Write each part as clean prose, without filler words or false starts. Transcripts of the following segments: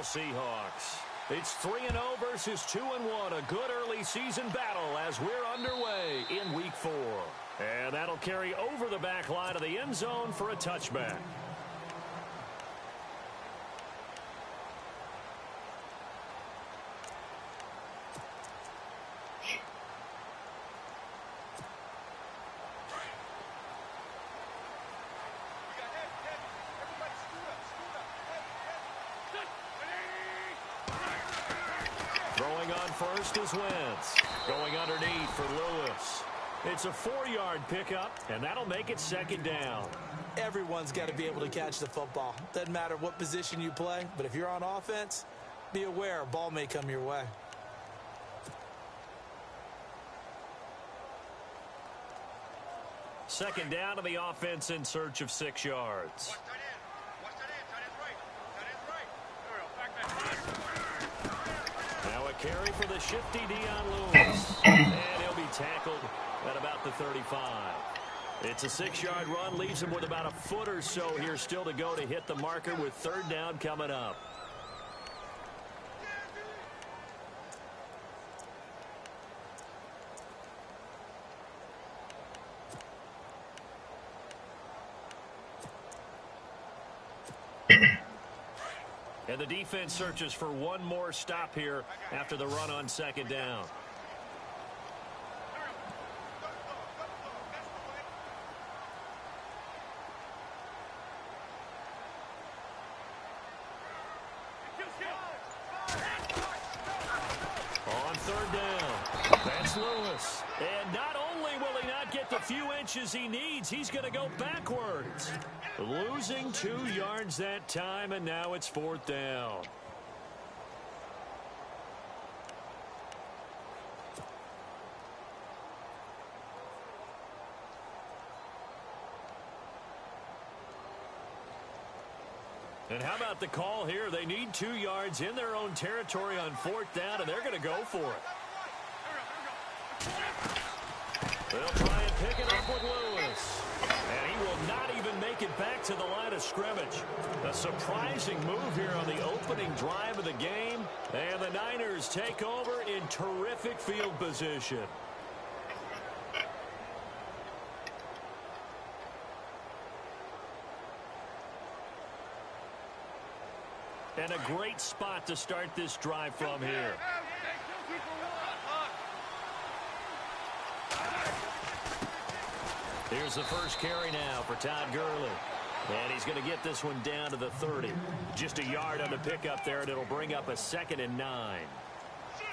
Seahawks. It's 3-0 versus 2-1. A good early season battle as we're underway in Week 4. And that'll carry over the back line of the end zone for a touchback. Throwing on first is Wentz. Going underneath for Lewis. It's a 4-yard pickup, and that'll make it second down. Everyone's got to be able to catch the football. Doesn't matter what position you play, but if you're on offense, be aware a ball may come your way. Second down to the offense in search of 6 yards. Now a carry for the shifty Dion Lewis. And he'll be tackled at about the 35. It's a 6-yard run, leaves him with about a foot or so here still to go to hit the marker with third down coming up. And the defense searches for one more stop here after the run on second down. On third down, that's Lewis. And not only will he not get the few inches he needs, he's going to go backwards. Losing 2 yards that time, and now it's fourth down. And how about the call here? They need 2 yards in their own territory on fourth down, and they're going to go for it. They'll try and pick it up with Lewis. And he will not even make it back to the line of scrimmage. A surprising move here on the opening drive of the game. And the Niners take over in terrific field position. And a great spot to start this drive from here. Here's the first carry now for Todd Gurley. And he's going to get this one down to the 30. Just a yard on the pickup there, and it'll bring up a 2nd and 9.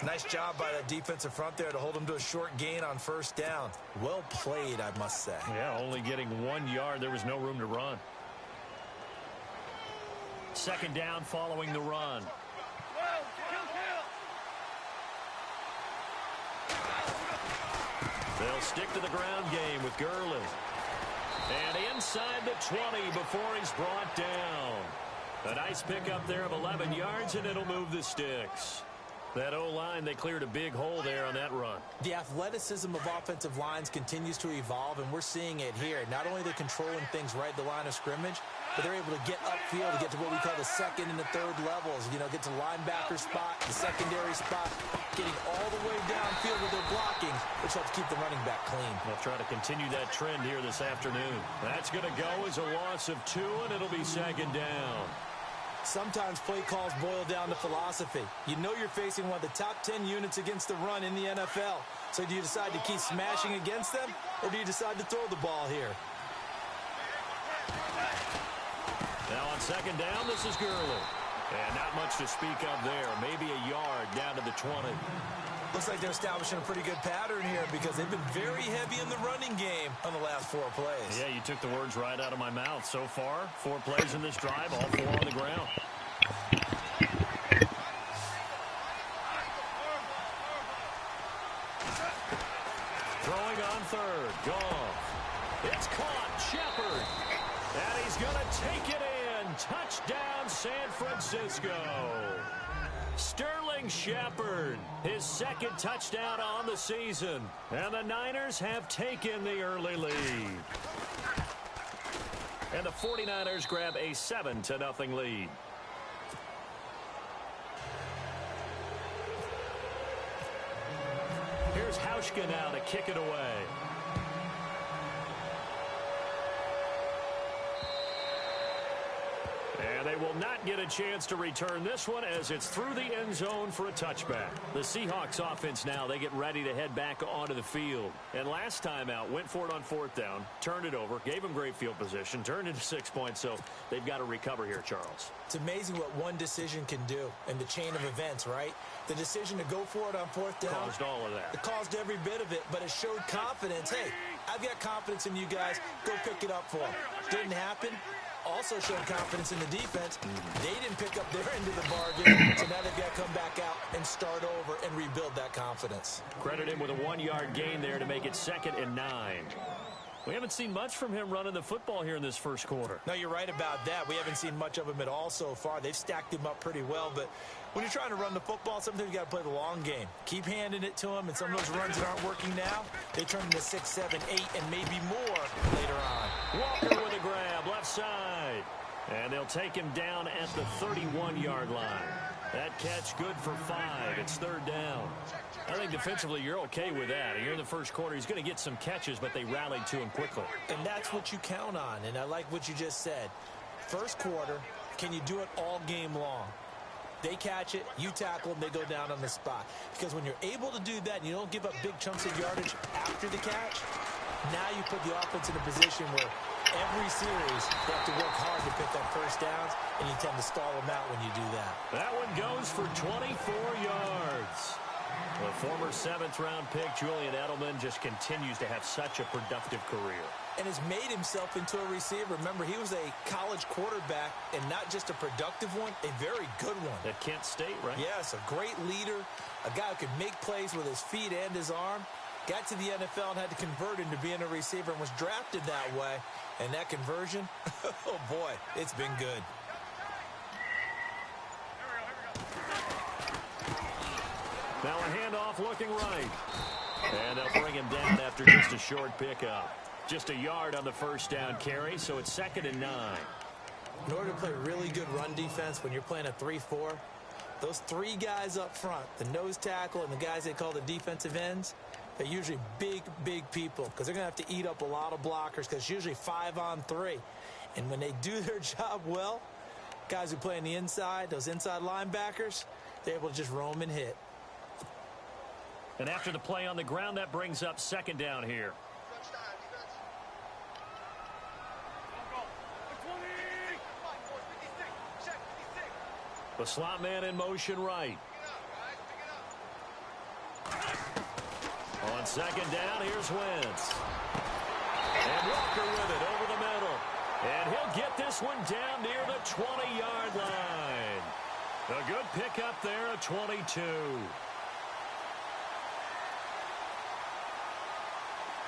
Nice job by that defensive front there to hold him to a short gain on first down. Well played, I must say. Yeah, only getting 1 yard. There was no room to run. Second down following the run. They'll stick to the ground game with Gurley. And inside the 20 before he's brought down. A nice pickup there of 11 yards, and it'll move the sticks. That O-line, they cleared a big hole there on that run. The athleticism of offensive lines continues to evolve, and we're seeing it here. Not only are they controlling things right at the line of scrimmage, but they're able to get upfield to get to what we call the second and the third levels. You know, get to linebacker spot, the secondary spot, getting all the way downfield with their blocking, which helps keep the running back clean. They'll try to continue that trend here this afternoon. That's going to go as a loss of 2, and it'll be second down. Sometimes play calls boil down to philosophy. You know you're facing one of the top 10 units against the run in the NFL. So do you decide to keep smashing against them, or do you decide to throw the ball here? Now on second down, this is Gurley. And not much to speak of there. Maybe a yard down to the 20. Looks like they're establishing a pretty good pattern here because they've been very heavy in the running game on the last 4 plays. Yeah, you took the words right out of my mouth. So far, 4 plays in this drive, all 4 on the ground. Throwing on third, Goff. It's caught, Shepard. And he's going to take it in. Touchdown, San Francisco. Sterling Shepard, his 2nd touchdown on the season. And the Niners have taken the early lead. And the 49ers grab a 7-0 lead. now to kick it away. And they will not get a chance to return this one as it's through the end zone for a touchback. The Seahawks offense now, they get ready to head back onto the field. And last time out, went for it on fourth down, turned it over, gave them great field position, turned it to 6 points, so they've got to recover here, Charles. It's amazing what one decision can do in the chain of events, right? The decision to go for it on fourth down. Caused all of that. It caused every bit of it, but it showed confidence. Hey, I've got confidence in you guys. Go pick it up for them. Didn't happen. Also showed confidence in the defense. They didn't pick up their end of the bargain, so now they've got to come back out and start over and rebuild that confidence. Credit him with a 1-yard gain there to make it 2nd and 9. We haven't seen much from him running the football here in this first quarter. No, you're right about that. We haven't seen much of him at all so far. They've stacked him up pretty well, but when you're trying to run the football, sometimes you got to play the long game. Keep handing it to him, and some of those runs that aren't working now, they turn into 6, 7, 8, and maybe more later on. Walker with a grab, left side. And they'll take him down at the 31-yard line. That catch good for 5. It's 3rd down. I think defensively you're okay with that. Here in the first quarter, he's going to get some catches, but they rallied to him quickly. And that's what you count on, and I like what you just said. First quarter, can you do it all game long? They catch it, you tackle them, they go down on the spot. Because when you're able to do that and you don't give up big chunks of yardage after the catch, now you put the offense in a position where every series they have to work hard to pick up first downs, and you tend to stall them out when you do that. That one goes for 24 yards. The former 7th-round pick, Julian Edelman, just continues to have such a productive career. And has made himself into a receiver. Remember, he was a college quarterback, and not just a productive one, a very good one. At Kent State, right? Yes, a great leader, a guy who could make plays with his feet and his arm. Got to the NFL and had to convert into being a receiver and was drafted that way. And that conversion, oh boy, it's been good. Now a handoff looking right. And they'll bring him down after just a short pickup. Just a yard on the first down carry, so it's 2nd and 9. In order to play really good run defense when you're playing a 3-4, those 3 guys up front, the nose tackle and the guys they call the defensive ends, they're usually big, big people because they're going to have to eat up a lot of blockers because it's usually 5 on 3. And when they do their job well, guys who play on the inside, those inside linebackers, they're able to just roam and hit. And after the play on the ground, that brings up 2nd down here. The slot man in motion right. On 2nd down, here's Wentz. And Walker with it over the middle. And he'll get this one down near the 20-yard line. A good pickup there, a 22.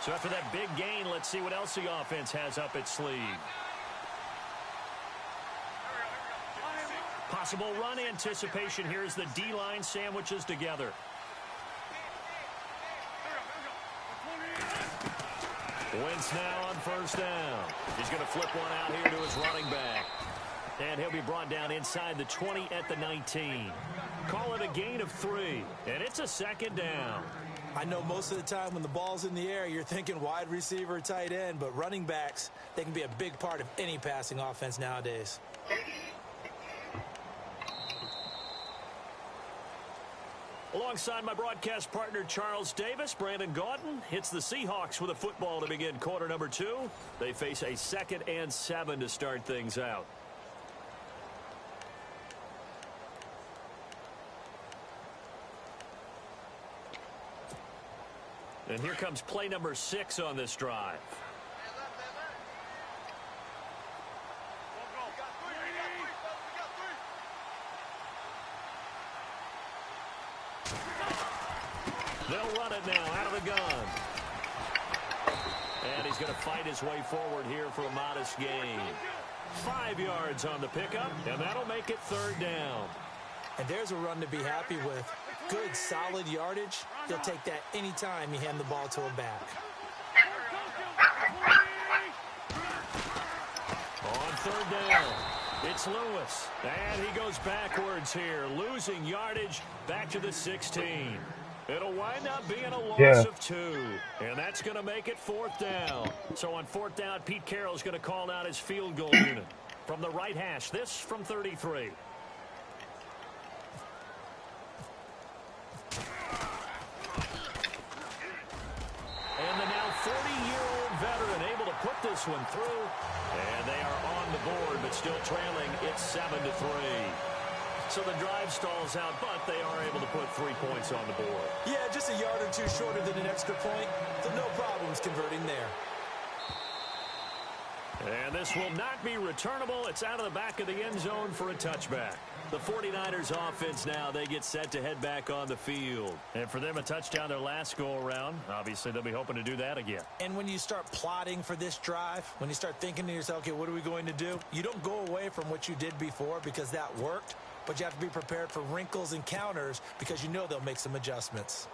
So after that big gain, let's see what else the offense has up its sleeve. Possible run anticipation here as the D-line sandwiches together. Wentz now on first down. He's going to flip one out here to his running back. And he'll be brought down inside the 20 at the 19. Call it a gain of 3. And it's a 2nd down. I know most of the time when the ball's in the air, you're thinking wide receiver, tight end, but running backs, they can be a big part of any passing offense nowadays. Alongside my broadcast partner, Charles Davis, Brandon Gaudin hits the Seahawks with a football to begin quarter number 2. They face a 2nd and 7 to start things out. And here comes play number 6 on this drive. They'll run it now out of the gun. And he's going to fight his way forward here for a modest gain. 5 yards on the pickup, and that'll make it 3rd down. And there's a run to be happy with. Good, solid yardage. They'll take that anytime you hand the ball to a back. On 3rd down, it's Lewis. And he goes backwards here, losing yardage back to the 16. It'll wind up being a loss of 2, and that's going to make it 4th down. So on 4th down, Pete Carroll's going to call out his field goal unit. From the right hash, this from 33. And the now 40-year-old veteran able to put this one through. And they are on the board, but still trailing. It's 7-3. So the drive stalls out, but they are able to put 3 points on the board. Yeah, just a yard or two shorter than an extra point. So no problems converting there. And this will not be returnable. It's out of the back of the end zone for a touchback. The 49ers offense now, they get set to head back on the field. And for them, a touchdown their last go-around. Obviously, they'll be hoping to do that again. And when you start plotting for this drive, when you start thinking to yourself, okay, what are we going to do? You don't go away from what you did before because that worked. But you have to be prepared for wrinkles and counters because you know they'll make some adjustments.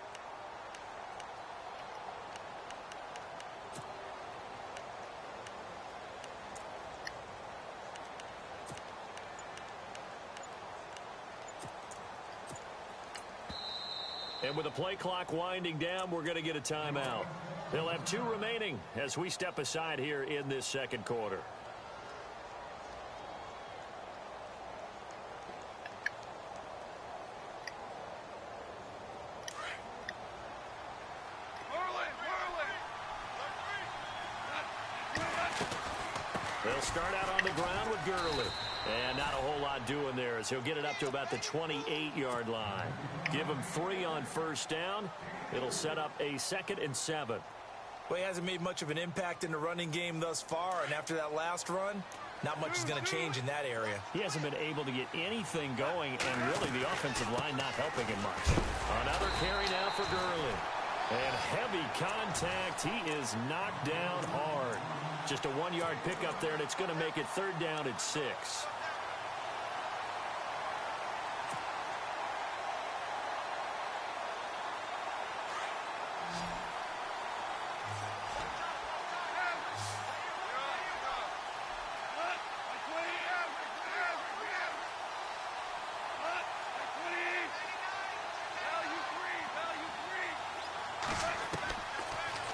And with the play clock winding down, we're going to get a timeout. They'll have 2 remaining as we step aside here in this second quarter. They'll start out on the ground with Gurley. And not a whole lot doing there as he'll get it up to about the 28-yard line. Give him 3 on 1st down. It'll set up a 2nd and 7. Well, he hasn't made much of an impact in the running game thus far, and after that last run, not much is going to change in that area. He hasn't been able to get anything going, and really the offensive line not helping him much. Another carry now for Gurley. And heavy contact. He is knocked down hard. Just a 1-yard pickup there, and it's going to make it 3rd down and 6.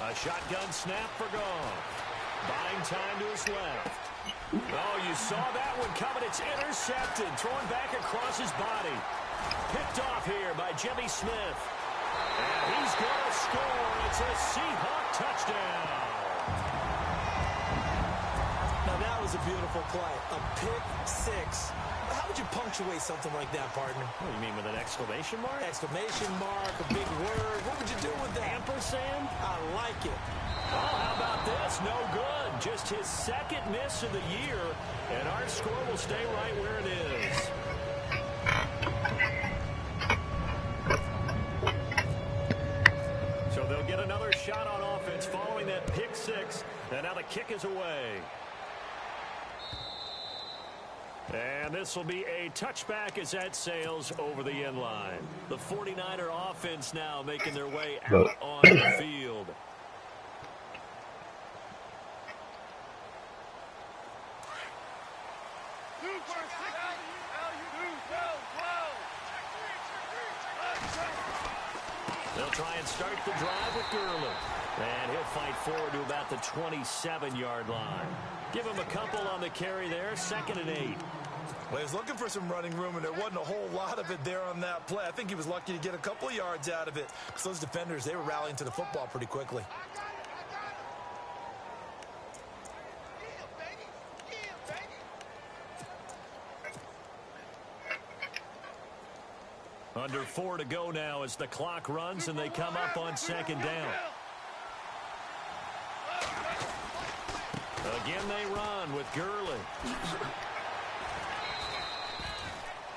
A shotgun snap for Goff. Buying time to his left. Oh, you saw that one coming. It's intercepted. Thrown back across his body. Picked off here by Jimmy Smith. And he's going to score. It's a Seahawk touchdown. Now, that was a beautiful play. A pick 6. How would you punctuate something like that, partner? What do you mean, with an exclamation mark? Exclamation mark, a big word. What would you do with that? Ampersand? I like it. Oh, how about this? No good. Just his 2nd miss of the year, and our score will stay right where it is. So they'll get another shot on offense following that pick 6, and now the kick is away. And this will be a touchback as that sails over the end line. The 49er offense now making their way out on the field. They'll try and start the drive with Gurley. And he'll fight forward to about the 27-yard line. Give him a couple on the carry there, 2nd and 8. Well, he was looking for some running room, and there wasn't a whole lot of it there on that play. I think he was lucky to get a couple of yards out of it because those defenders, they were rallying to the football pretty quickly. Under 4 to go now as the clock runs and they come up on 2nd down. Again they run with Gurley.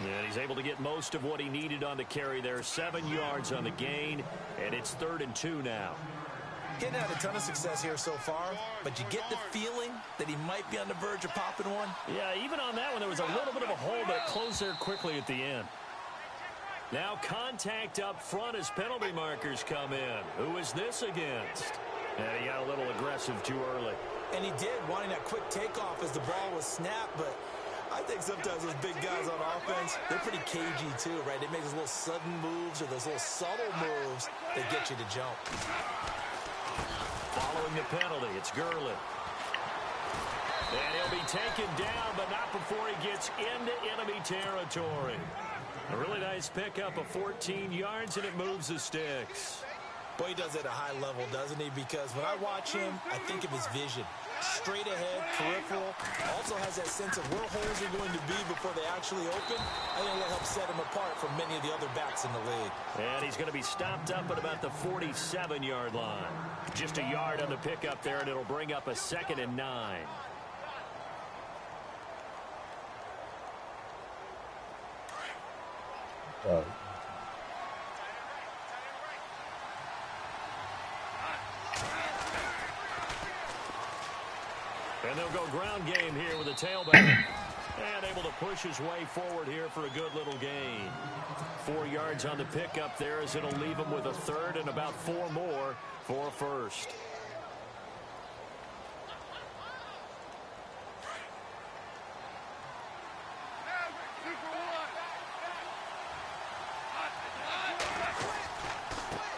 And he's able to get most of what he needed on the carry there. 7 yards on the gain, and it's 3rd and 2 now. He hadn't had a ton of success here so far, but you get the feeling that he might be on the verge of popping one. Yeah, even on that one, there was a little bit of a hole, but it closed there quickly at the end. Now contact up front as penalty markers come in. Who is this against? And he got a little aggressive too early. And he did, wanting that quick takeoff as the ball was snapped, but I think sometimes those big guys on offense, they're pretty cagey too, right? They make those little sudden moves or those little subtle moves that get you to jump. Following the penalty, it's Gurley. And he'll be taken down, but not before he gets into enemy territory. A really nice pickup of 14 yards, and it moves the sticks. Boy, he does it at a high level, doesn't he? Because when I watch him, I think of his vision. Straight ahead, peripheral. Also has that sense of where holes are going to be before they actually open. I think that helps set him apart from many of the other backs in the league. And he's going to be stopped up at about the 47-yard line. Just a yard on the pickup there, and it'll bring up a 2nd and 9. And they'll go ground game here with a tailback. And able to push his way forward here for a good little gain. 4 yards on the pickup there as it'll leave him with a 3rd and about 4 more for a 1st.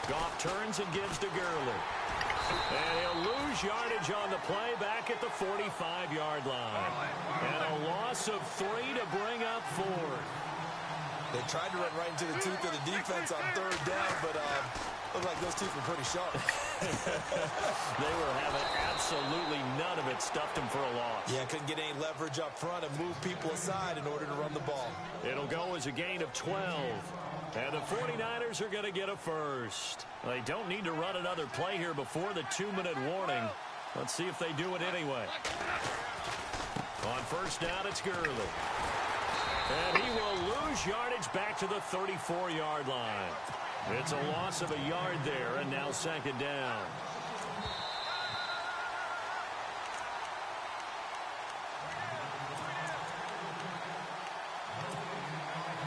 Goff turns and gives to Gurley. And he'll lose yardage on the play back at the 45-yard line. And a loss of 3 to bring up 4. They tried to run right into the teeth of the defense on 3rd down, but looked like those teeth were pretty sharp. They were having absolutely none of it. Stuffed him for a loss. Yeah, couldn't get any leverage up front and move people aside in order to run the ball. It'll go as a gain of 12. And the 49ers are going to get a 1st. They don't need to run another play here before the 2-minute warning. Let's see if they do it anyway. On 1st down, it's Gurley. And he will lose yardage back to the 34-yard line. It's a loss of a yard there, and now 2nd down.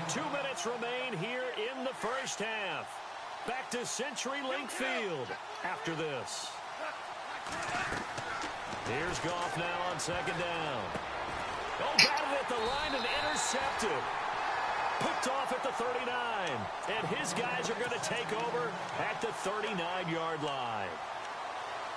Two minutes remain here in the 1st half. Back to CenturyLink Field after this. Here's Goff now on 2nd down. Oh, batted at the line and intercepted. Picked off at the 39. And his guys are going to take over at the 39-yard line.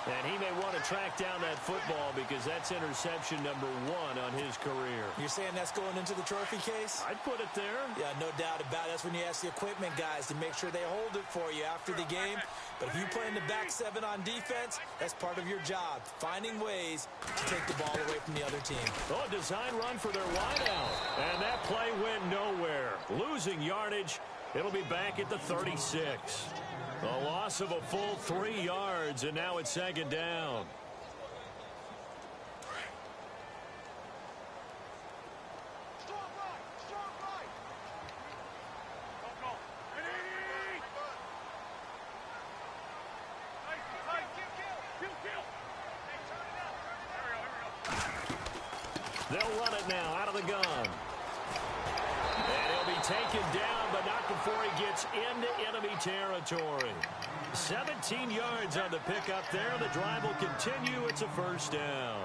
And he may want to track down that football because that's interception number 1 on his career. You're saying that's going into the trophy case? I'd put it there. Yeah, no doubt about it. That's when you ask the equipment guys to make sure they hold it for you after the game. But if you play in the back 7 on defense, that's part of your job, finding ways to take the ball away from the other team. Oh, a design run for their wideout. And that play went nowhere. Losing yardage. It'll be back at the 36. A loss of a full 3 yards, and now it's 2nd down. They'll run it now out of the gun. And he'll be taken down, but not before he gets into enemy territory. 17 yards on the pickup there. The drive will continue. It's a 1st down.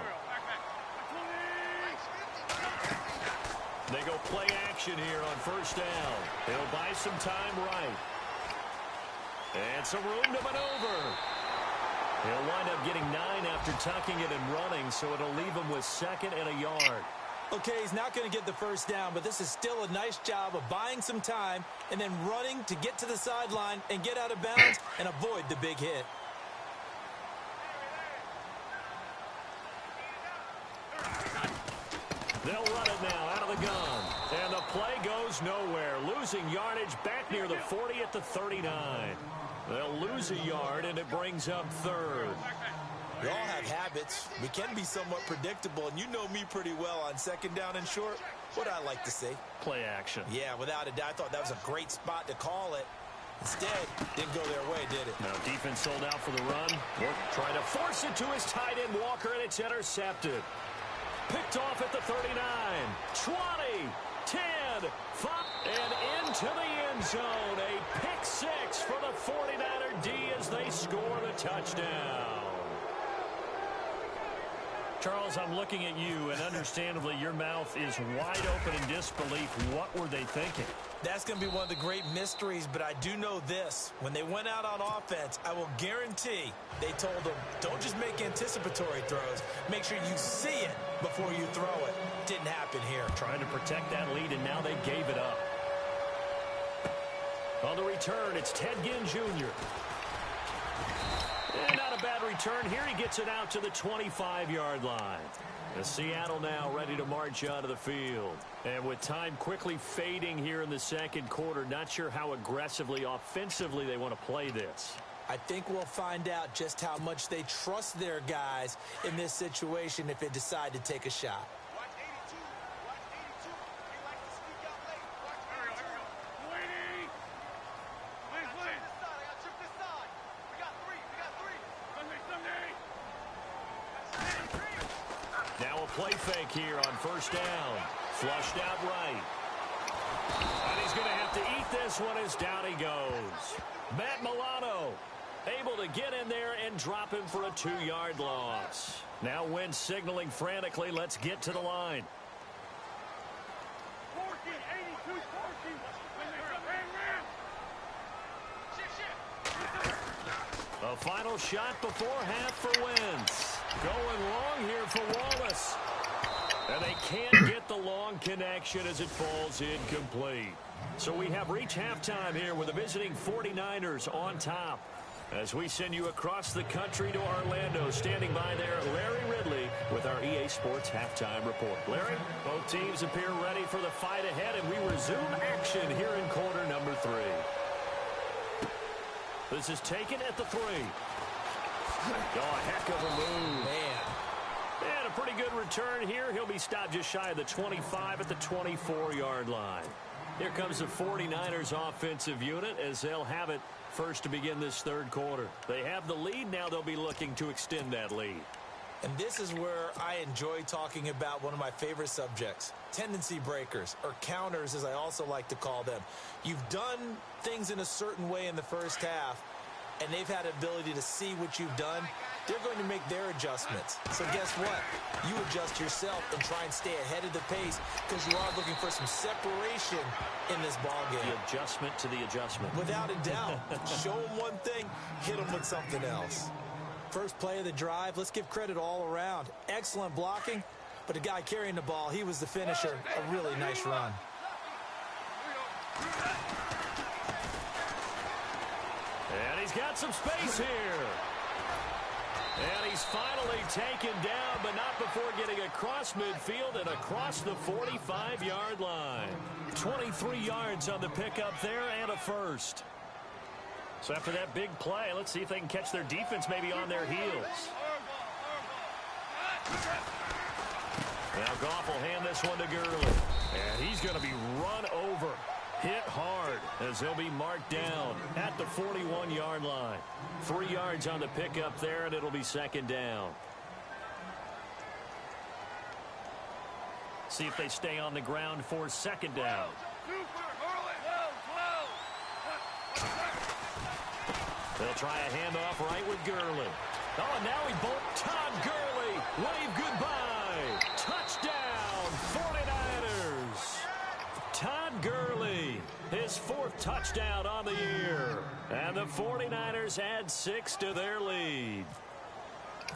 They go play action here on 1st down. They'll buy some time right. And some room to maneuver. He'll wind up getting 9 after tucking it and running, so it'll leave him with 2nd and a yard. Okay, he's not going to get the 1st down, but this is still a nice job of buying some time and then running to get to the sideline and get out of bounds and avoid the big hit. They'll run it now out of the gun. And the play goes nowhere. Losing yardage back near the 40 at the 39. They'll lose a yard, and it brings up 3rd. We all have habits. We can be somewhat predictable, and you know me pretty well on 2nd down and short. What I like to say? Play action. Yeah, without a doubt. I thought that was a great spot to call it. Instead, didn't go their way, did it? Now defense sold out for the run. Trying to force it to his tight end, Walker, and it's intercepted. Picked off at the 39, 20, 10, 5, and into the end zone. A pick 6 for the 49er D as they score the touchdown. Charles, I'm looking at you, and understandably, your mouth is wide open in disbelief. What were they thinking? That's going to be one of the great mysteries, but I do know this. When they went out on offense, I will guarantee they told them, don't just make anticipatory throws. Make sure you see it before you throw it. Didn't happen here. Trying to protect that lead, and now they gave it up. On the return, it's Ted Ginn Jr. And not a bad return here. He gets it out to the 25-yard line. The Seattle now ready to march onto the field. And with time quickly fading here in the second quarter, not sure how aggressively, offensively they want to play this. I think we'll find out just how much they trust their guys in this situation if they decide to take a shot. Play fake here on first down. Flushed out right. And he's going to have to eat this one as down he goes. Matt Milano able to get in there and drop him for a 2-yard loss. Now Wentz signaling frantically, let's get to the line. A final shot before half for Wentz. Going long here for Wallace. And they can't get the long connection as it falls incomplete. So we have reached halftime here with the visiting 49ers on top. As we send you across the country to Orlando, standing by there, Larry Ridley with our EA Sports Halftime Report. Larry, both teams appear ready for the fight ahead, and we resume action here in quarter number 3. This is taken at the 3. Oh, a heck of a move. Man. And a pretty good return here. He'll be stopped just shy of the 25 at the 24-yard line. Here comes the 49ers offensive unit as they'll have it first to begin this third quarter. They have the lead. Now they'll be looking to extend that lead. And this is where I enjoy talking about one of my favorite subjects, tendency breakers, or counters as I also like to call them. You've done things in a certain way in the first half, and they've had the ability to see what you've done. They're going to make their adjustments. So guess what? You adjust yourself and try and stay ahead of the pace because you are looking for some separation in this ballgame. The adjustment to the adjustment. Without a doubt. Show them one thing, hit them with something else. First play of the drive, let's give credit all around. Excellent blocking, but the guy carrying the ball, he was the finisher. A really nice run. And he's got some space here. And he's finally taken down, but not before getting across midfield and across the 45-yard line. 23 yards on the pickup there and a first. So after that big play, let's see if they can catch their defense maybe on their heels. Now Goff will hand this one to Gurley. And he's going to be run over. Hit hard as he'll be marked down at the 41-yard line. 3 yards on the pickup there, and it'll be second down. See if they stay on the ground for second down. They'll try a handoff right with Gurley. Oh, and now he bolts. Todd Gurley, wave goodbye. Touchdown, 49ers. Todd Gurley, his 4th touchdown on the year. And the 49ers add 6 to their lead.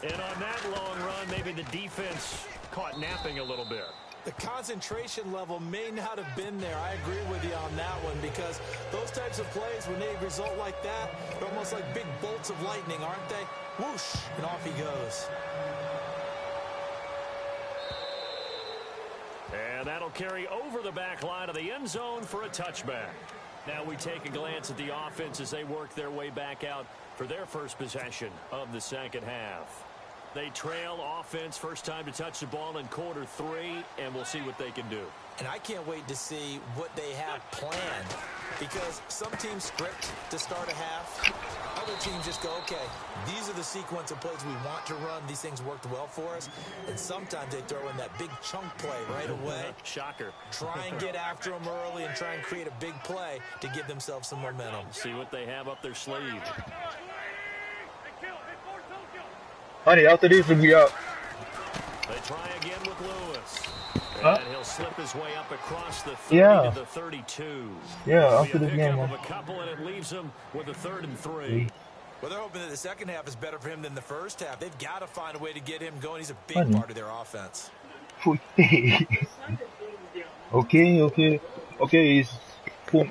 And on that long run, maybe the defense caught napping a little bit. The concentration level may not have been there. I agree with you on that one because those types of plays, when they result like that, they're almost like big bolts of lightning, aren't they? Whoosh, and off he goes. And that'll carry over the back line of the end zone for a touchback. Now we take a glance at the offense as they work their way back out for their first possession of the second half. They trail offense, first time to touch the ball in quarter 3, and we'll see what they can do. And I can't wait to see what they have planned because some teams script to start a half. Other teams just go, okay, these are the sequence of plays we want to run. These things worked well for us. And sometimes they throw in that big chunk play right away. Shocker. Try and get after them early and try and create a big play to give themselves some momentum. See what they have up their sleeve. Honey, after this, we'll be out. They try again with Lewis. And he'll slip his way up across the 30 to the 32. Yeah, after this game. Of a couple, and it leaves him with a 3rd and 3. Well, they're hoping that the second half is better for him than the first half. They've got to find a way to get him going. He's a big part of their offense. Okay, it's cool.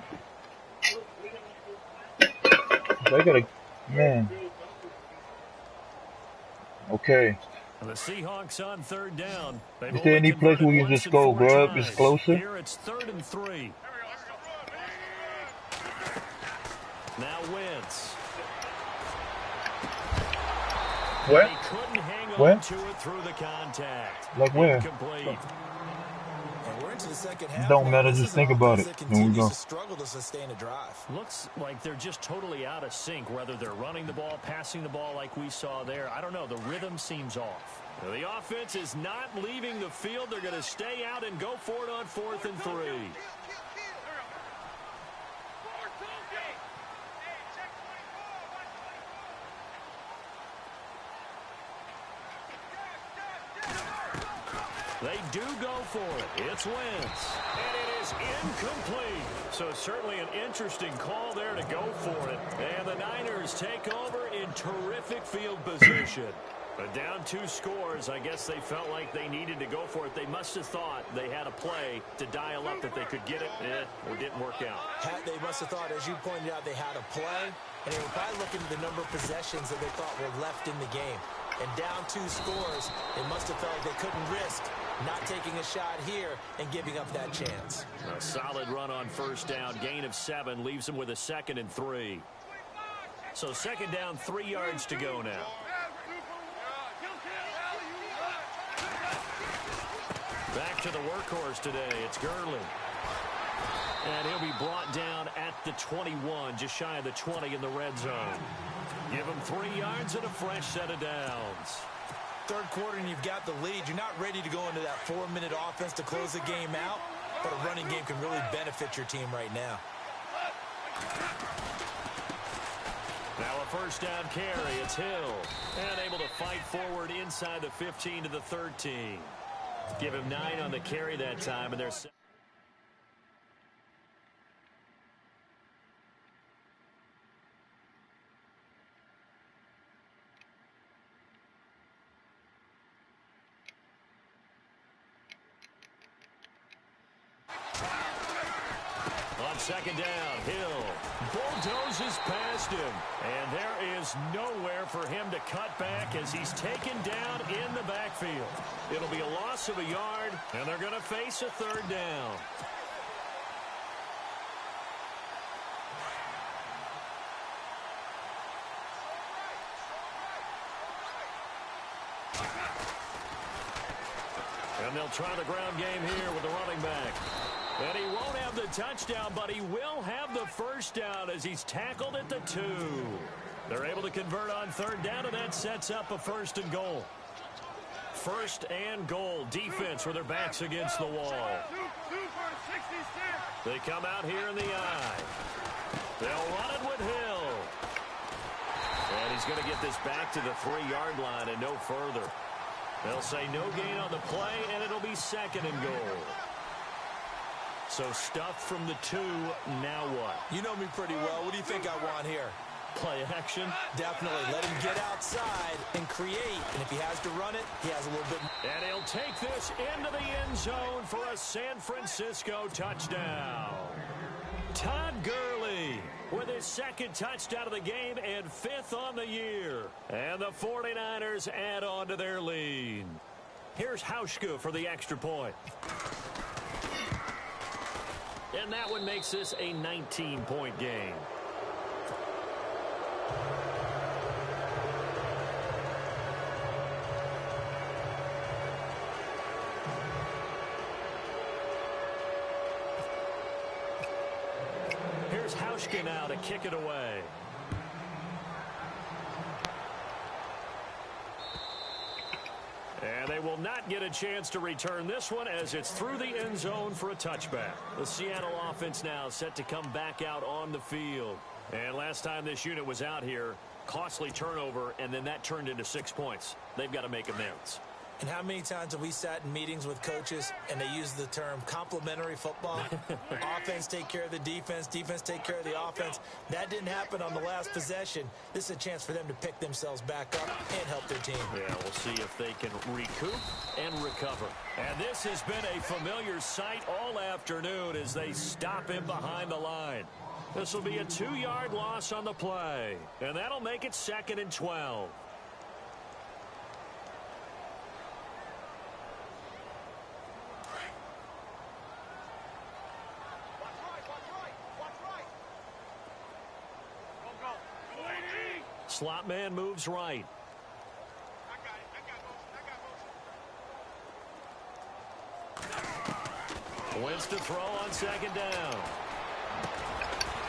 I gotta, man. Okay. The Seahawks on 3rd down. Is there any place we can just go, bro? It's closer. Here it's 3rd and 3. Now Wentz. Where? He couldn't hang Where? on to it through the contact. Like where? Incomplete. And we're into the second half. Don't matter, just think about it. There we go. To struggle to sustain a drive. Looks like they're just totally out of sync, whether they're running the ball, passing the ball like we saw there. I don't know. The rhythm seems off. The offense is not leaving the field. They're going to stay out and go for it on 4th and 3. They do go for it. It's Wentz. And it is incomplete. So certainly an interesting call there to go for it. And the Niners take over in terrific field position. But down 2 scores, I guess they felt like they needed to go for it. They must have thought they had a play to dial up that they could get it. It didn't work out. They must have thought, as you pointed out, they had a play. And they were probably looking at the number of possessions that they thought were left in the game. And down 2 scores, they must have felt like they couldn't risk not taking a shot here and giving up that chance. A solid run on 1st down. Gain of 7 leaves them with a 2nd and 3. So 2nd down, 3 yards to go now. Back to the workhorse today. It's Gurley. And he'll be brought down at the 21, just shy of the 20 in the red zone. Give him 3 yards and a fresh set of downs. 3rd quarter and you've got the lead. You're not ready to go into that 4-minute offense to close the game out, but a running game can really benefit your team right now. Now a 1st down carry. It's Hill. And able to fight forward inside the 15 to the 13. Give him 9 on the carry that time, and there's... On 2nd down, Hill bulldozes past him. And there is nowhere for him to cut back as he's taken down in the backfield. It'll be a loss of a yard, and they're going to face a 3rd down. And they'll try the ground game here with the running back. And he won't have the touchdown, but he will have the 1st down as he's tackled at the 2. They're able to convert on 3rd down, and that sets up a 1st and goal. 1st and goal. Defense with their backs against the wall. They come out here in the eye. They'll run it with Hill. And he's going to get this back to the 3-yard line and no further. They'll say no gain on the play, and it'll be 2nd and goal. So stuff from the 2, now what? You know me pretty well. What do you think I want here? Play action? Definitely. Let him get outside and create. And if he has to run it, he has a little bit. And he'll take this into the end zone for a San Francisco touchdown. Todd Gurley with his 2nd touchdown of the game and 5th on the year. And the 49ers add on to their lead. Here's Hauschka for the extra point. And that one makes this a 19-point game. Here's Hauschka now to kick it away. And they will not get a chance to return this one as it's through the end zone for a touchback. The Seattle offense now set to come back out on the field. And last time this unit was out here, costly turnover, and then that turned into 6 points. They've got to make amends. And how many times have we sat in meetings with coaches and they use the term complementary football? Offense take care of the defense, defense take care of the offense. That didn't happen on the last possession. This is a chance for them to pick themselves back up and help their team. Yeah, we'll see if they can recoup and recover. And this has been a familiar sight all afternoon as they stop him behind the line. This will be a 2-yard loss on the play, and that'll make it 2nd and 12. Slot man moves right. Wins to throw on 2nd down.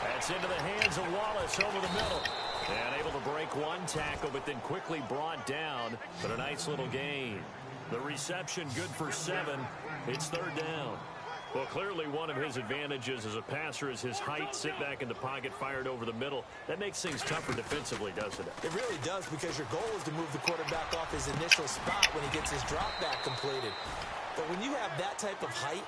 That's into the hands of Wallace over the middle. And able to break one tackle, but then quickly brought down. But a nice little gain. The reception good for 7. It's 3rd down. Well, clearly one of his advantages as a passer is his height, sit back in the pocket, fired over the middle. That makes things tougher defensively, doesn't it? It really does, because your goal is to move the quarterback off his initial spot when he gets his drop back completed. But when you have that type of height,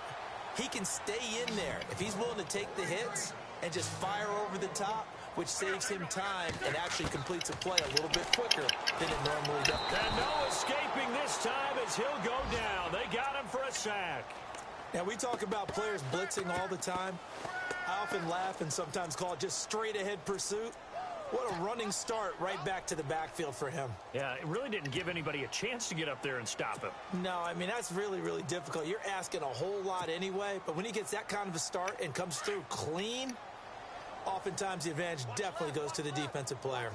he can stay in there. If he's willing to take the hits and just fire over the top, which saves him time and actually completes a play a little bit quicker than it normally does. And no escaping this time as he'll go down. They got him for a sack. Now, we talk about players blitzing all the time. I often laugh and sometimes call it just straight-ahead pursuit. What a running start right back to the backfield for him. Yeah, it really didn't give anybody a chance to get up there and stop him. No, I mean, that's really, really difficult. You're asking a whole lot anyway, but when he gets that kind of a start and comes through clean, oftentimes the advantage definitely goes to the defensive player.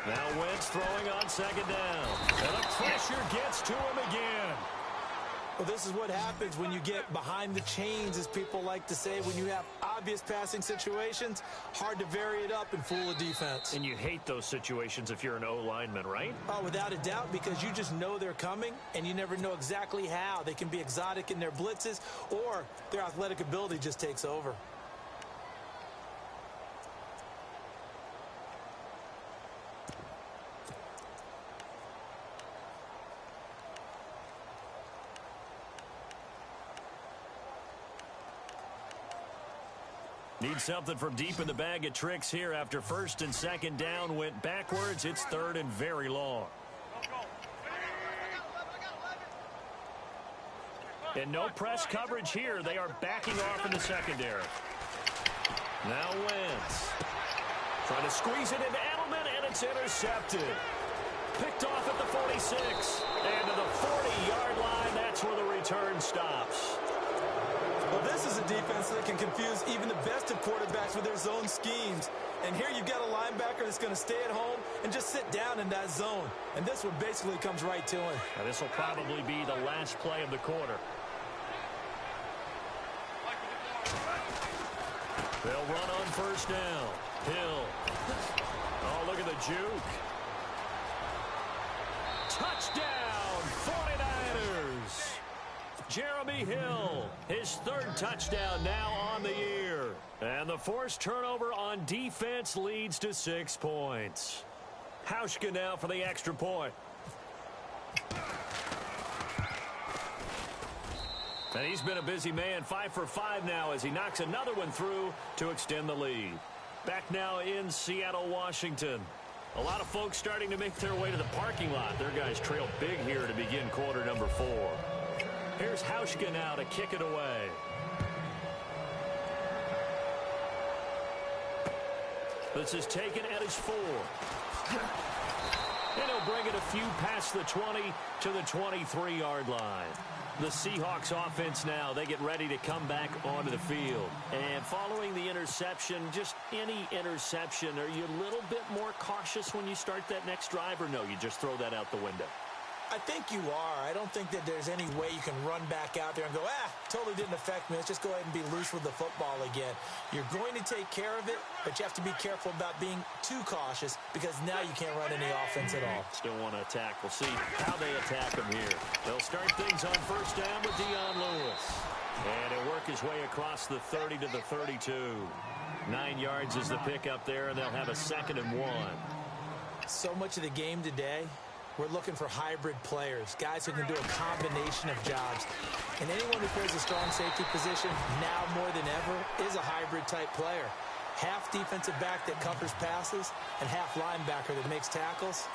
Now Wentz throwing on 2nd down. And the pressure gets to him again. Well, this is what happens when you get behind the chains, as people like to say. When you have obvious passing situations, hard to vary it up and fool a defense. And you hate those situations if you're an O-lineman, right? Oh, without a doubt, because you just know they're coming, and you never know exactly how. They can be exotic in their blitzes, or their athletic ability just takes over. Need something from deep in the bag of tricks here after 1st and 2nd down went backwards. It's 3rd and very long. And no press coverage here. They are backing off in the secondary. Now Wentz. Trying to squeeze it into Edelman, and it's intercepted. Picked off at the 46. And to the 40-yard line, that's where the return stops. Well, this is a defense that can confuse even the best of quarterbacks with their zone schemes. And here you've got a linebacker that's going to stay at home and just sit down in that zone. And this one basically comes right to him. Now, this will probably be the last play of the quarter. They'll run on 1st down. Hill. Oh, look at the juke. Touchdown, 49ers. Jeremy Hill, his 3rd touchdown now on the year. And the forced turnover on defense leads to 6 points. Hauschka now for the extra point. And he's been a busy man, 5 for 5 now as he knocks another one through to extend the lead. Back now in Seattle, Washington. A lot of folks starting to make their way to the parking lot. Their guys trail big here to begin quarter number 4. Here's Hauschka now to kick it away. This is taken at his 4. And he'll bring it a few past the 20 to the 23-yard line. The Seahawks offense now, they get ready to come back onto the field. And following the interception, just any interception, are you a little bit more cautious when you start that next drive, or no, you just throw that out the window? I think you are. I don't think that there's any way you can run back out there and go, totally didn't affect me. Let's just go ahead and be loose with the football again. You're going to take care of it, but you have to be careful about being too cautious because now you can't run any offense at all. Still want to attack. We'll see how they attack them here. They'll start things on 1st down with Dion Lewis. And he'll work his way across the 30 to the 32. 9 yards is the pickup there, and they'll have a 2nd and 1. So much of the game today, we're looking for hybrid players, guys who can do a combination of jobs. And anyone who plays a strong safety position, now more than ever, is a hybrid-type player. Half defensive back that covers passes and half linebacker that makes tackles.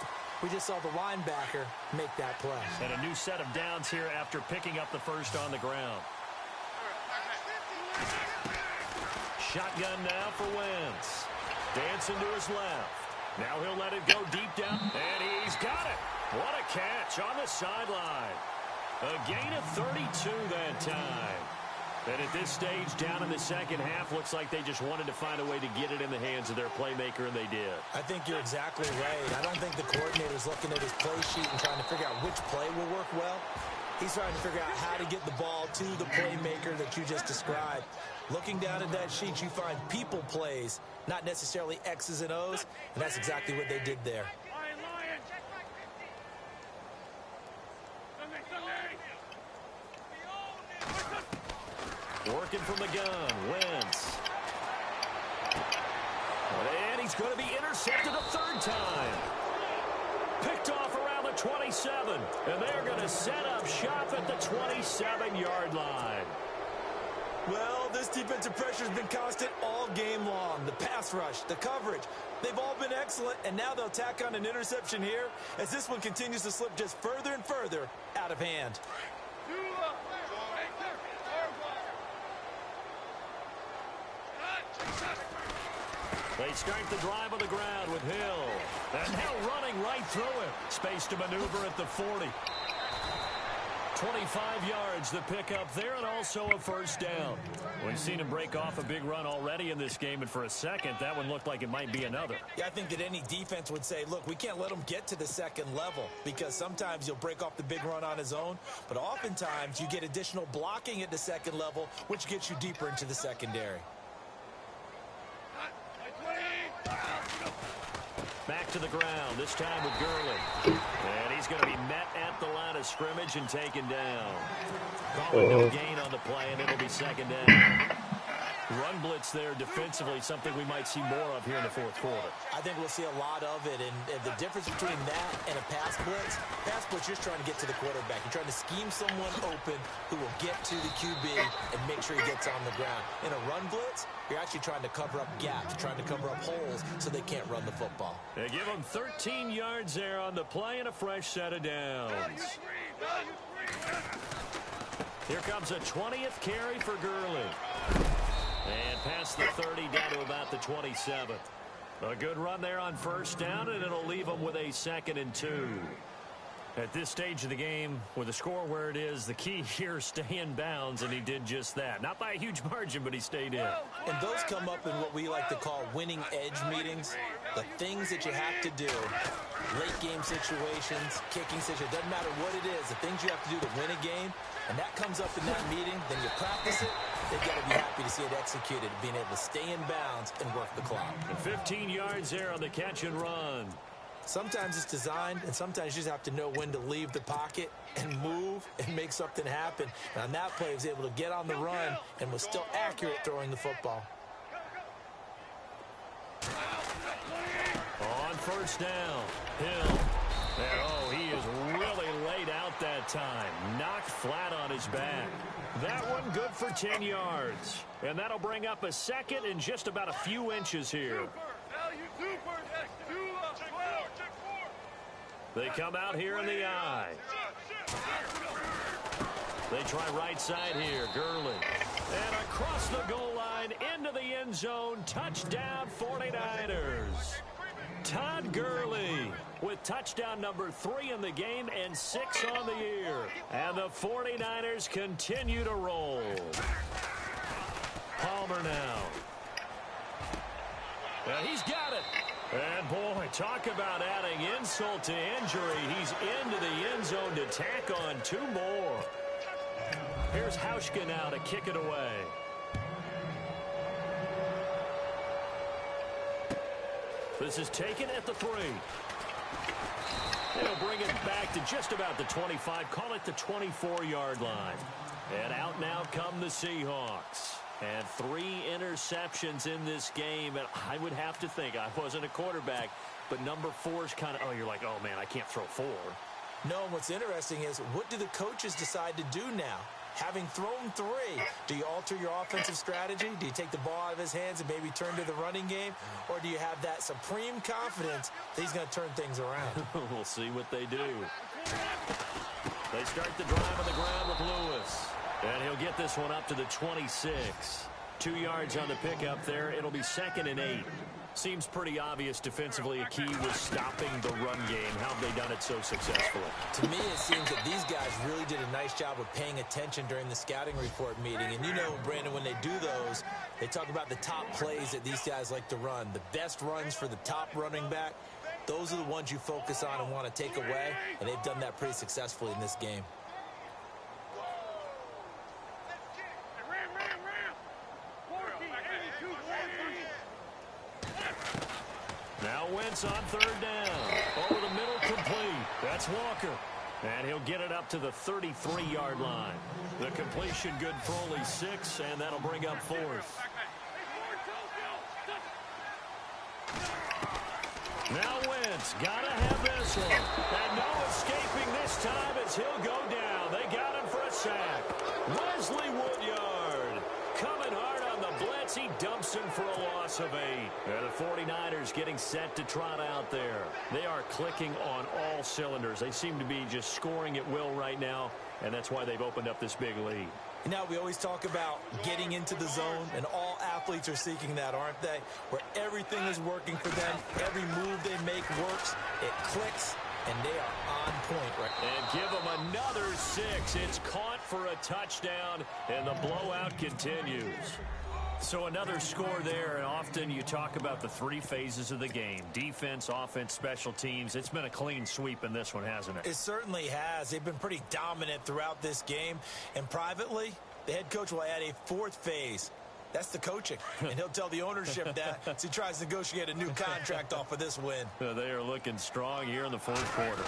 We just saw the linebacker make that play. And a new set of downs here after picking up the first on the ground. Shotgun now for Wentz. Dancing to his left. Now he'll let it go deep down, and he's got it. What a catch on the sideline. A gain of 32 that time. And at this stage, down in the second half, looks like they just wanted to find a way to get it in the hands of their playmaker, and they did. I think you're exactly right. I don't think the coordinator's looking at his play sheet and trying to figure out which play will work well. He's trying to figure out how to get the ball to the playmaker that you just described. Looking down at that sheet, you find people plays, not necessarily X's and O's, and that's exactly what they did there. Working from the gun, Wentz. And he's going to be intercepted a 3rd time. Picked off around the 27. And they're going to set up shop at the 27-yard line. Well, this defensive pressure has been constant all game long. The pass rush, the coverage, they've all been excellent, and now they'll tack on an interception here as this one continues to slip just further and further out of hand. They start the drive on the ground with Hill. And now running right through it. Space to maneuver at the 40. 25 yards the pickup there, and also a 1st down. We've seen him break off a big run already in this game, and for a second, that one looked like it might be another. Yeah, I think that any defense would say, look, we can't let him get to the 2nd level, because sometimes you'll break off the big run on his own, but oftentimes you get additional blocking at the 2nd level, which gets you deeper into the secondary. Back to the ground, this time with Gurley. And he's going to be met at the line of scrimmage and taken down. Calling no gain on the play, and it'll be 2nd down. Run blitz there defensively, something we might see more of here in the 4th quarter. I think we'll see a lot of it, and the difference between that and a pass blitz, you're just trying to get to the quarterback. You're trying to scheme someone open who will get to the QB and make sure he gets on the ground. In a run blitz, you're actually trying to cover up gaps, trying to cover up holes so they can't run the football. They give them 13 yards there on the play and a fresh set of downs. Here comes a 20th carry for Gurley. And past the 30 down to about the 27. A good run there on 1st down, and it'll leave them with a 2nd and 2. At this stage of the game, with the score where it is, the key here is stay in bounds, and he did just that. Not by a huge margin, but he stayed in. And those come up in what we like to call winning edge meetings. The things that you have to do, late game situations, kicking situations, doesn't matter what it is, the things you have to do to win a game, and that comes up in that meeting, then you practice it. They've got to be happy to see it executed, being able to stay in bounds and work the clock. And 15 yards there on the catch and run. Sometimes it's designed, and sometimes you just have to know when to leave the pocket and move and make something happen. And on that play, he was able to get on the run and was still accurate throwing the football. On 1st down, Hill. And oh, he is really laid out that time. Knocked flat on his back. That one good for 10 yards. And that'll bring up a 2nd and just about a few inches here. They come out here in the eye. They try right side here, Gurley. And across the goal line, into the end zone, touchdown 49ers. Todd Gurley with touchdown number 3 in the game and 6 on the year. And the 49ers continue to roll. Palmer now. And he's got it. And, boy, talk about adding insult to injury. He's into the end zone to tack on 2 more. Here's Hauschka now to kick it away. This is taken at the 3. They'll bring it back to just about the 25. Call it the 24-yard line. And out now come the Seahawks. And 3 interceptions in this game. And I would have to think, I wasn't a quarterback, but number 4 is kind of, you're like, oh, man, I can't throw 4. No, what's interesting is, what do the coaches decide to do now? Having thrown 3, do you alter your offensive strategy? Do you take the ball out of his hands and maybe turn to the running game? Or do you have that supreme confidence that he's going to turn things around? We'll see what they do. They start the drive on the ground with Lewis. And he'll get this one up to the 26. 2 yards on the pickup there. It'll be 2nd and 8. Seems pretty obvious defensively a key was stopping the run game. How have they done it so successfully? To me, it seems that these guys really did a nice job of paying attention during the scouting report meeting. And you know, Brandon, when they do those, they talk about the top plays that these guys like to run. The best runs for the top running back, those are the ones you focus on and want to take away. And they've done that pretty successfully in this game. Now Wentz on 3rd down. Over the middle, complete. That's Walker. And he'll get it up to the 33-yard line. The completion good for only 6, and that'll bring up 4th. Now Wentz, gotta have this one. And no escaping this time as he'll go down. They got him for a sack. Wesley Woodyard coming hard on the blitz. He dumps him for a loss of 8. And the 49ers getting set to trot out there. They are clicking on all cylinders. They seem to be just scoring at will right now, and that's why they've opened up this big lead. Now, we always talk about getting into the zone, and all athletes are seeking that, aren't they? Where everything is working for them, every move they make works, it clicks, and they are on point right now. And give them another 6. It's caught for a touchdown, and the blowout continues. So another score there, and often you talk about the 3 phases of the game. Defense, offense, special teams. It's been a clean sweep in this one, hasn't it? It certainly has. They've been pretty dominant throughout this game. And privately, the head coach will add a 4th phase. That's the coaching. And he'll tell the ownership that as he tries to negotiate a new contract off of this win. They are looking strong here in the 4th quarter.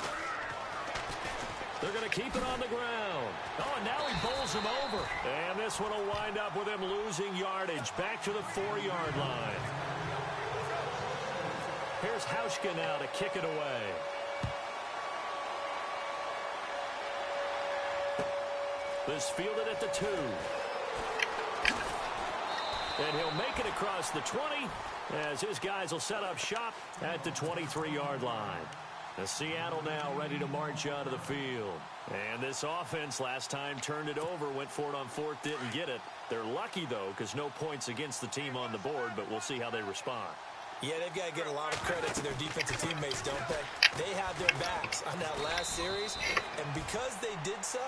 They're going to keep it on the ground. Oh, and now he bowls him over. And this one will wind up with him losing yardage back to the 4-yard line. Here's Hauschka now to kick it away. This fielded at the 2. And he'll make it across the 20 as his guys will set up shop at the 23-yard line. The Seattle now ready to march out of the field. And this offense last time turned it over, went for it on 4th, didn't get it. They're lucky, though, because no points against the team on the board, but we'll see how they respond. Yeah, they've got to get a lot of credit to their defensive teammates, don't they? They had their backs on that last series, and because they did so,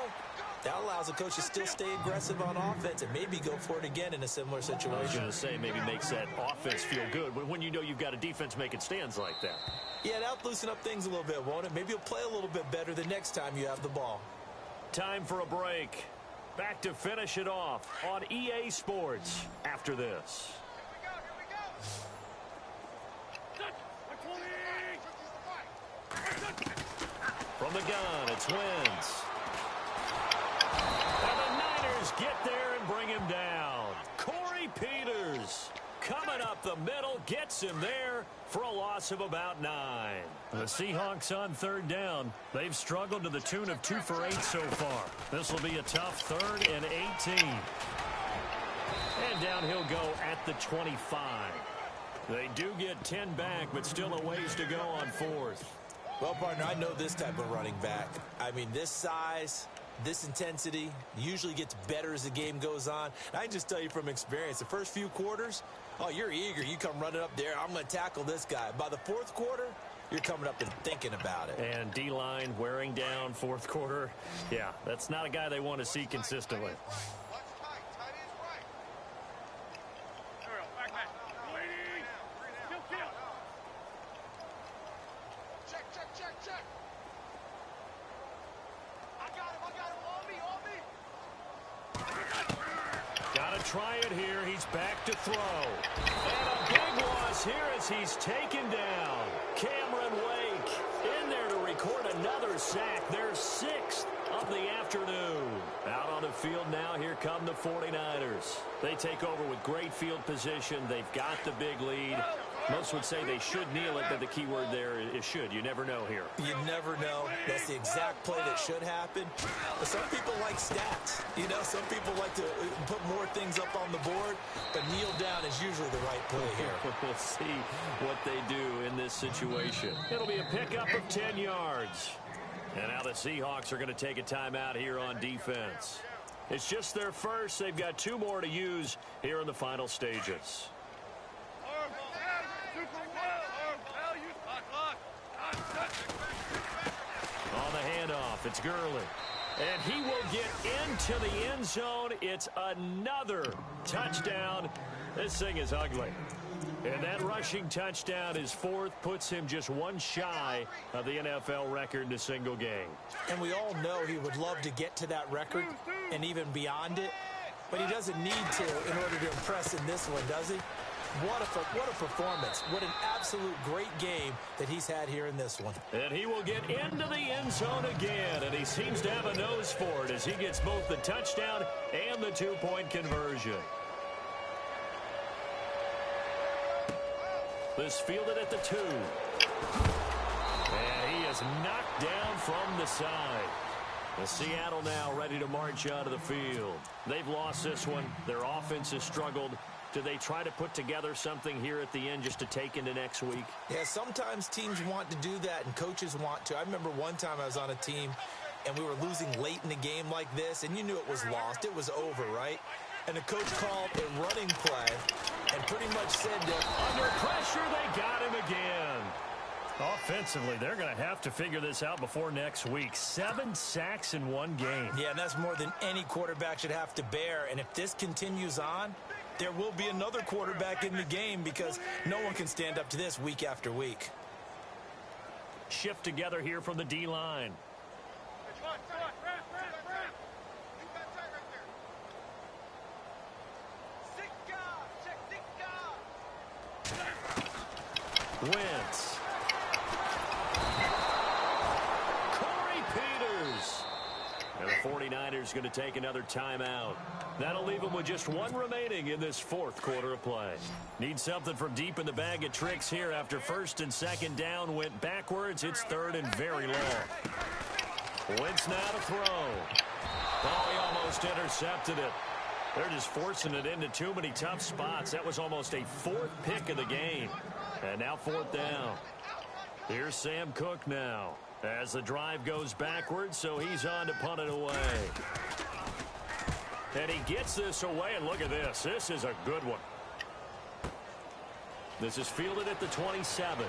that allows the coach to still stay aggressive on offense and maybe go for it again in a similar situation. I was going to say, maybe makes that offense feel good when you know you've got a defense making stands like that. Yeah, that'll loosen up things a little bit, won't it? Maybe you'll play a little bit better the next time you have the ball. Time for a break. Back to finish it off on EA Sports after this. From the gun, it's Wentz. And the Niners get there and bring him down. Corey Peters coming up the middle, gets him there for a loss of about 9. The Seahawks on 3rd down. They've struggled to the tune of 2 for 8 so far. This will be a tough 3rd and 18. And down he'll go at the 25. They do get 10 back, but still a ways to go on 4th. Well, partner, I know this type of running back. I mean, this size, this intensity usually gets better as the game goes on. And I can just tell you from experience, the first few quarters, oh, you're eager. You come running up there. I'm going to tackle this guy. By the 4th quarter, you're coming up and thinking about it. And D-line wearing down 4th quarter. Yeah, that's not a guy they want to see consistently. Try it here. He's back to throw. And a big loss here as he's taken down. Cameron Wake in there to record a another sack, their 6th of the afternoon. Out on the field now, here come the 49ers. They take over with great field position. They've got the big lead. Most would say they should kneel it, but the key word there is should. You never know here. You never know. That's the exact play that should happen. But some people like stats. You know, some people like to put more things up on the board, but kneel down is usually the right play here. We'll see what they do in this situation. It'll be a pickup of 10 yards. And now the Seahawks are going to take a timeout here on defense. It's just their first. They've got 2 more to use here in the final stages. On the handoff, it's Gurley. And he will get into the end zone. It's another touchdown. This thing is ugly. And that rushing touchdown, his 4th, puts him just 1 shy of the NFL record in a single game. And we all know he would love to get to that record and even beyond it. But he doesn't need to in order to impress in this one, does he? What a performance. What an absolute great game that he's had here in this one. And he will get into the end zone again, and he seems to have a nose for it as he gets both the touchdown and the 2-point conversion. This fielded at the 2. And he is knocked down from the side. The Seattle now ready to march out of the field. They've lost this one. Their offense has struggled. Do they try to put together something here at the end just to take into next week? Yeah, sometimes teams want to do that and coaches want to. I remember one time I was on a team and we were losing late in the game like this, and you knew it was lost. It was over, right? And the coach called a running play and pretty much said that under pressure, they got him again. Offensively, they're going to have to figure this out before next week. 7 sacks in 1 game. Yeah, and that's more than any quarterback should have to bear. And if this continues on, there will be another quarterback in the game because no one can stand up to this week after week. Shift together here from the D-line. Wentz. Corey Peters. And the 49ers going to take another timeout. That'll leave them with just 1 remaining in this 4th quarter of play. Need something from deep in the bag of tricks here after 1st and 2nd down went backwards. It's 3rd and very long. Wentz now to throw. Oh, he almost intercepted it. They're just forcing it into too many tough spots. That was almost a 4th pick of the game. And now 4th down. Here's Sam Cook now as the drive goes backwards, so he's on to punt it away. And he gets this away, and look at this. This is a good one. This is fielded at the 27.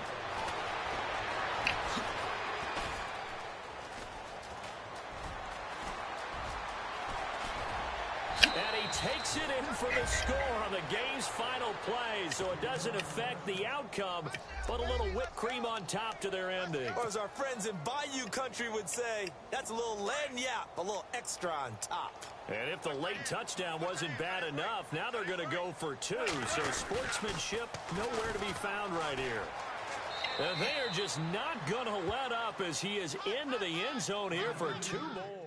And he takes it in for the score on the game's final play, so it doesn't affect the outcome, but a little whipped cream on top to their ending. Or as our friends in Bayou country would say, that's a little lagniappe, a little extra on top. And if the late touchdown wasn't bad enough, now they're going to go for 2, so sportsmanship nowhere to be found right here. And they are just not going to let up as he is into the end zone here for 2 more.